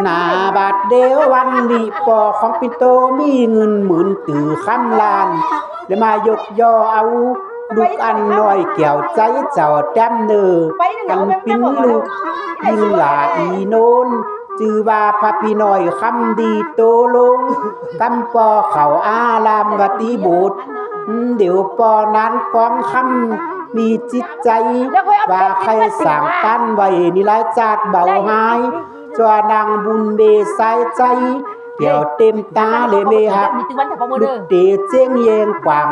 หน้าบาดเดียววันนี้ปอของปิโตมีเงินหมื่นตือคำลานแล้วมายกย่อเอาลูกอันน้อยเกี่ยวใจเจ้าแต้มเนอกันปิ้นลูกยิงหลาอีโนนจือว่าพระพี่น้อยคำดีโตลงกำปอเขาอาลามวัติบุตรเดี๋ยวปอนั้นกองคำมีจิตใจว่าใครสั่งกันไว้นิลาจัดเบาหายจวนางบุญเบสายใจเกี่ยวเต็มตาเลยเมหักลูกเตเจียงเยงกว่าง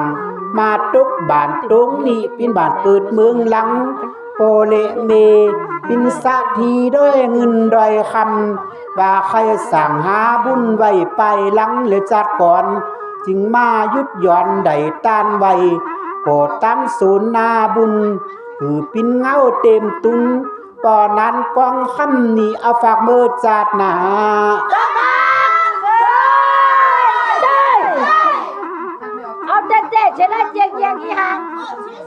มาตุกบ้านตรงนี้เป็นบ้านเกิดเมืองหลังโปเลเมเป็นสักทีด้วยเงินดอยคำว่าใครสั่งหาบุญไว้ไปหลังเลยจัดก่อนจึงมายุดย่อนได้ต้านไว้โกรธตั้มศูนย์นาบุญคือปิ้นเงาเต็มตุนปอนั้นกองคำนี้เอาฝากเบอร์จัดหนาเอาเจ๊เชนะเจียงอีหาง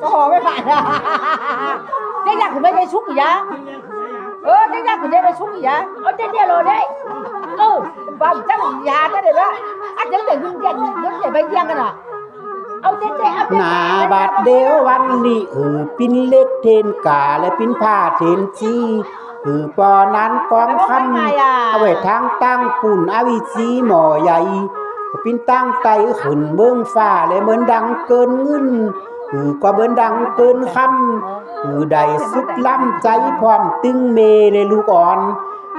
โอ้โหไม่ผ่านเจ๊อยากคุณไม่ได้ชุกอีกยังเจ๊อยากคุณได้ไปชุกอีกยังเอาเจ๊โลได้บ้านจังยาได้เลยว่าอาจจะเดี๋ยวยิงกันยิงไปยิงกันอ่ะเอาเจ๊หน้าบาดเดียววันนี้ปิ้นเล็กเทนกาและปิ้นผ้าเทนจีปอนั้นกองคำเอาไว้ทางตั้งปุ่นอวิจีหมอใหญ่ปิ้นตั้งไตขึ้นเบื้องฟ้าและเหมือนดังเกินเงินก็เหมือนดังเกินคำได้สุดล้ำใจพร้อมตึงเมเลยลูกอ่อน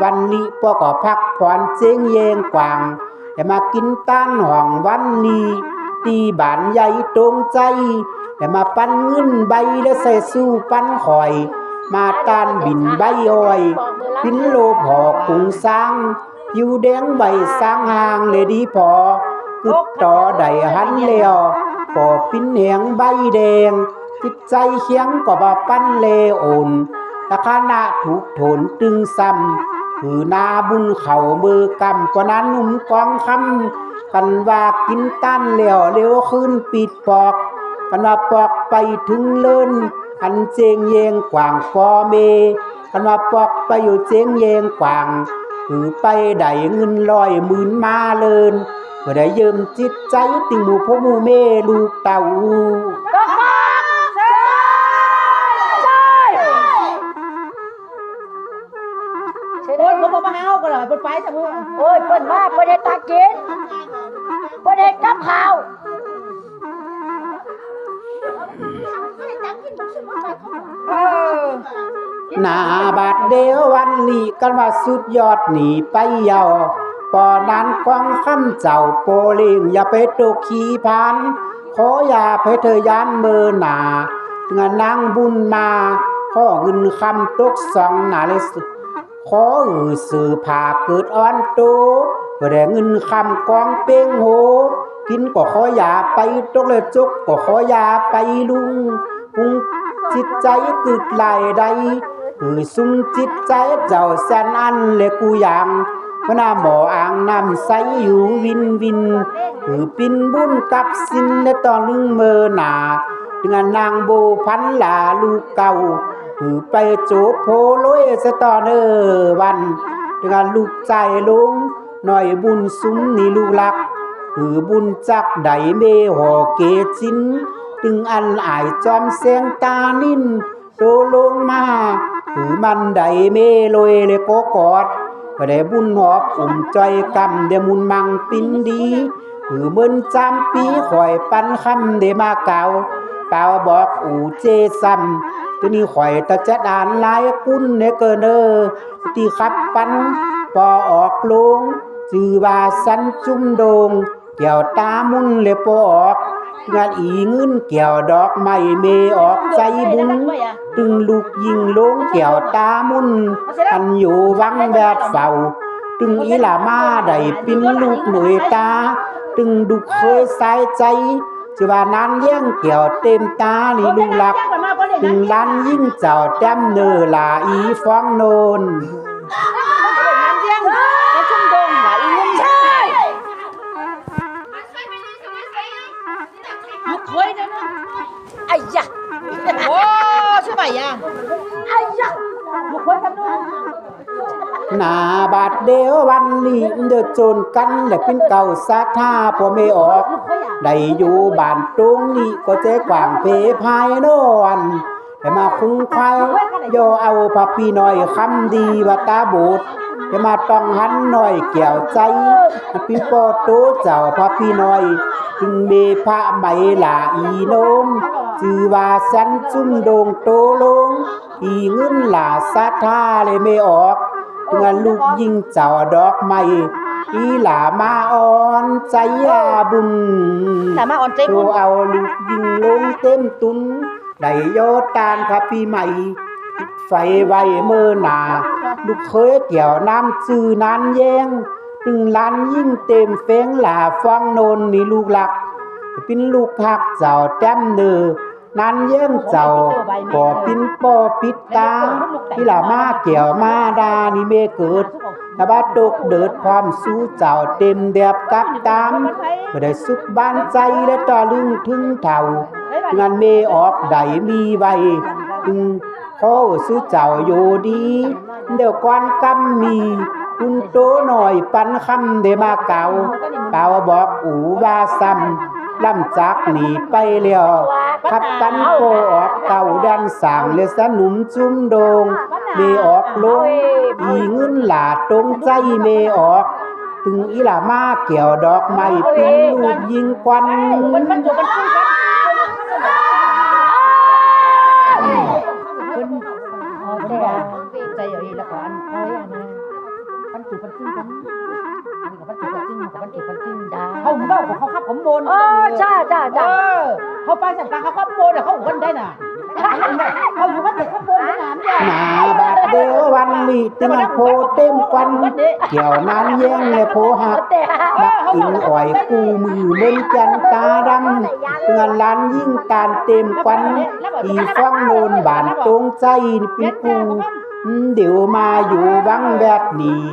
วันนี้ปอก็พักผ่อนเจียงเยงกว่างแต่มากินต้านห่องวันนี้ตีบานใหญ่ตรงใจแต่มาปั้นเงินใบแล้วใส่สู้ปั้นข่อยมาตานบินใบอ้อยปิ้นโลพอกุ้งสร้างผิวแดงใบสร้างหางเลยดีพอกึดต่อได้หันเลี้ยวพอปิ้นแหงใบแดงจิตใจเคียงก็บ่ปั้นเลโอนตะคานาถูกโถนตึงซ้ำนาบุญเข่าเบอร์กำกว่านั้นนุ่มกองคำกันว่ากินต้านเลี้ยวเร็วขึ้นปิดปอกกันว่าปอกไปถึงเลินอันเจงเยงกว่างปอเมกันว่าปอกไปอยู่เจงเยงกว่างไปได้เงิน100 10,000มาเลินก็ได้เยิมจิตใจติ่งหมู่พ่อหมู่เมลูกเต่าโอ้ยเขาบอกมาเฮากันเหรอเปิดไฟแต่เพื่อโอ้ยเปิดมาเปิดให้ตากินเปิดให้กับข้าวหน้าบาดเดียววันนี้กันว่าสุดยอดหนีไปเยาปอนั้นกองคำเจ้าโปลิงอย่าไปตกขี้พันขออย่าไปเธอยานเมื่อหนาเงินนางบุญมาขอเงินคำตกสองหนาเลยขอสื่อผ่าเกิดอ่อนโตก็ได้เงินคำกองเป้งโหกินก็ขออย่าไปตกเลยจกก็ขออย่าไปลุงพุงจิตใจกึดไหลใดซุ่มจิตใจเจ้าแสนอันเลยกูยังพระนาหมออ่างน้ำใสอยู่วินปินบุญกับสินในตอนลึงเมื่อหนาถึงนางโบพันหลาลูกเก่าไปโจโพลอยสตอนวันถึงลูกใจลงหน่อยบุญซุ้มนี่ลูกหลักบุญจักไดเมห่อเกจินถึงอันอายจอมเสียงตานิ่นโตลงมามันไดเมลอยเลยก็กอดก็ได้บุญหอบจอยกำเดมุนมังปินดีเบิ้นจำปีข่อยปันคำเดมาเก่าเปล่าบอกเจซ้ำตัวนี้ข่อยตะจะดานลายกุ้นเนเกอเนอที่ขับปันปอออกลงจือว่าสันจุ่มโดงเกี่ยวตามุนเลยปอออกงานอีเงินเกี่ยวดอกไม้เมออกใจบุญตึงลูกยิงลงเกี่ยวตามุนอันอยู่วังแวดเฝ้าตึงอีหลามาได้ปิ้นลูกหน่วยตาตึงดุเคยสายใจจะว่านั้นเลี้ยงเกี่ยวเต็มตาลีลูกหลักตึงล้านยิ่งเจ้าแต้มเนอลาอีฟ้องโนนไอ้ยะโอ้ใช่ไหมอ่ะไอ้ยะบุกไว้กันด้วย หน้าบาด เดียววันนี้เดือดโจนกันและเป็นเก่าสาท่าพอไม่ออกได้อยู่บ้านตรงนี้ก็เจ๊กว่างเพพายโนวันแต่มาคุ้งควายโยเอาพระพี่น้อยคำดีว่าตาบูดแต่มาต้องหันหน่อยเกี่ยวใจเป็นปอโตเจ้าพระพี่น้อยจึงเมพระไหมลาอีโนมจือว่าสันจุ่มโดงโตลงอีเงินหลาสาท่าเลยไม่ออกเงินลูกยิงเจ้าดอกไม้อีหลามาอ่อนใจอาบุญ สามารถอ่อนใจ โต บุญ เอาลูกยิงลงเต็มตุนได้โยตานพระพี่ใหม่ไฟไว้เมื่อหนาลูกเคยเกี่ยวน้ำจือนานแยงตึงล้านยิ่งเต็มเฟ้งหลาฟังโนนนี่ลูกหลักเป็นลูกหักเจ้าแต้มเนือนั้นเยื่องเจ้าป่อปิ้นป่อปิดตาที่หลามาเกี่ยวมาดานี่เมเกิดตะบาตกเดิดพร้อมสู้เจ้าเต็มเดียบกับตามก็ได้สุขบ้านใจและตะลึงถึงเท่างานเมออกได้มีไว้ถึงขอสู้เจ้าอยู่ดีเดี๋ยวก่อนกำมีคุณโตหน่อยปันคำเดมาเก่าบอกอูว่าซ้ำลำจากหนีไปแล้วขับปันโกออกเก่าดันสั่งเลยสนุมจุ้มโดงเมออกลงอีเงินหลาตรงใจเมออกถึงอีหลามาเกี่ยวดอกไม้ปิ้งลูกยิงควัน มันอยู่มันคู่กันใจอย่างนี้แล้วก็อันโอ้ยอันนั้นปันจุปันจิ้งกันปันจุปันจิ้งปันจุปันจิ้งจ้าเขาเบ้าของเขาขับผมโมนจ้าเขาไปสั่งการเขาขับโมนเขาคนได้น่ะเขาอยู่วัดเด็กขับโมนหนามเนี่ย หนาบาดเดียววันนี้ตึงโพเต็มควันเกี่ยวนานแย่งเลยโพหักบักอิงอ่อยกูมือเล่นจันตาดำเตือนล้านยิ่งตานเต็มควันอีฟังโนนบานตรงใจเป็นกูเดี๋ยวมาอยู่วังแวดนี้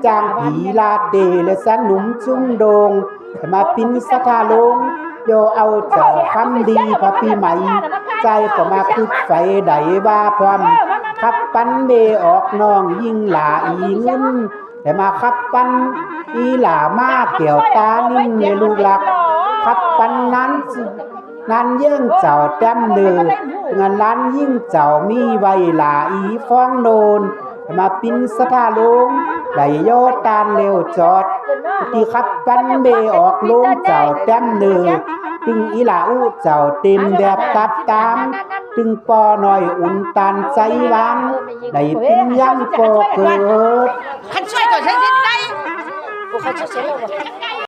จางผีลาเตและสนุมจุ้มโดงมาปิ้นสถาลงโยเอาเจ้าคำดีพระพี่ใหม่ใจก็มาคึกไฟใดว่าพร้อมขับปันเบออกน้องยิ่งหลาอีเงินแต่มาขับปันอีหลามาเกี่ยวตานิ่งในลูกหลักขับปันนั้นเยื่องเจ้าแต้มเดือเงินล้านยิ่งเจ้ามีไว้หลาอีฟ้องโดนมาปิ้นสถาลงได้โยตานเร็วจอดที่ขับปันเบออกลงเจ้าแต้มเดือตึงอีหลาอู้เจ้าเต็มแบบกับตามตึงปอหน่อยอุ่นตันใจหวานได้เป็นยังปอเกิด ขันช่วยก่อนใช้ได้โอ้ขันช่วยเสร็จแล้ว